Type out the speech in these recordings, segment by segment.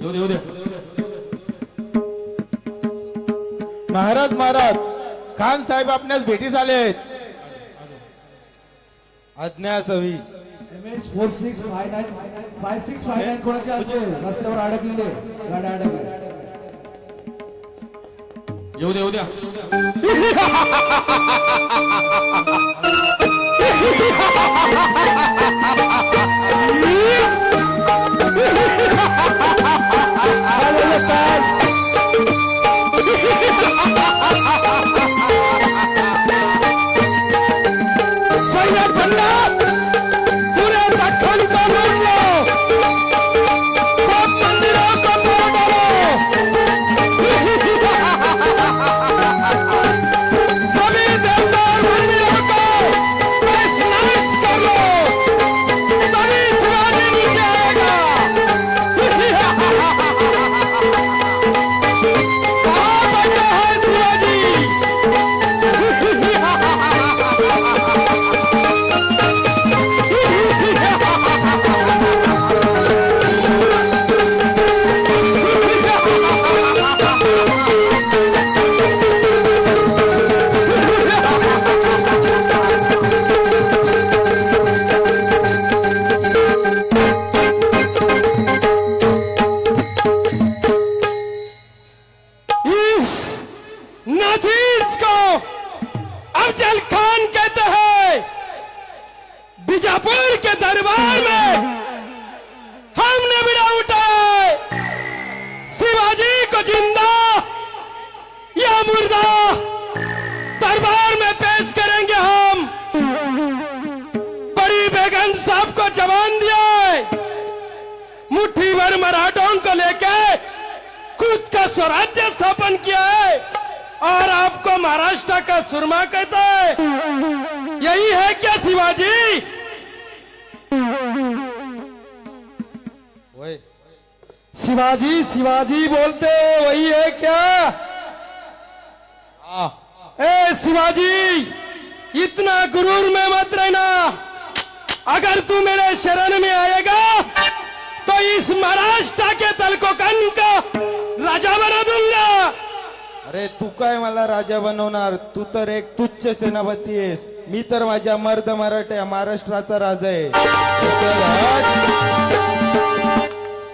येऊ दे महाराज महाराज खान साहेब आपल्यास भेटीस आलेत. आज्ञा असावी. MS 4659 कोणाचे असेल रस्त्यावर अडकलेले गाड्या अडकल्या. येऊ द्या पूरे दक्षिण को लूट लो, सब मंदिरों को तोड़ डालो, सभी देवता और मंदिरों को नाश कर लो, तभी शिवाजी नीचे आएगा. कहाँ बैठे हैं शिवाजी? नाजीज को अफजल खान कहते हैं. बीजापुर के दरबार में हमने बिना उठाए शिवाजी को जिंदा या मुर्दा दरबार में पेश करेंगे. हम बड़ी बेगम साहब को जवान दिया है, मुट्ठी भर मराठों को लेके खुद का स्वराज्य स्थापन किया है और आपको महाराष्ट्र का सुरमा कहता है. यही है क्या शिवाजी? होय. शिवाजी शिवाजी बोलते वही है क्या? ए शिवाजी, इतना गुरूर में मत रहना. अगर तू मेरे शरण में आएगा तो इस महाराष्ट्र के तलकोकन का राजा बना दूंगा. अरे तू काय मला राजा बनवणार? तू तर एक तुच्छ सेनापती आहेस. मी तर माझ्या मर्द मराठा महाराष्ट्राचा राजा आहे. चल हट.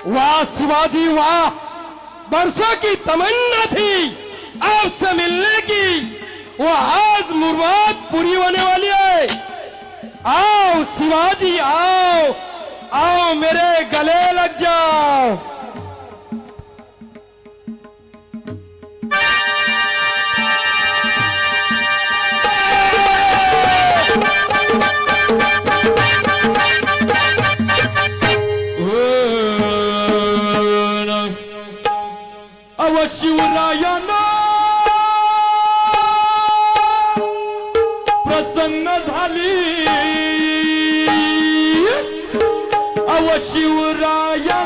वाह शिवाजी वाह, बरसों की तमन्ना थी आपसे मिलने की, वो आज मुराद पूरी होने वाली है. आओ शिवाजी आओ, आओ मेरे गले लग जाओ. शिवरायाना प्रसन्न झाली, शिवराया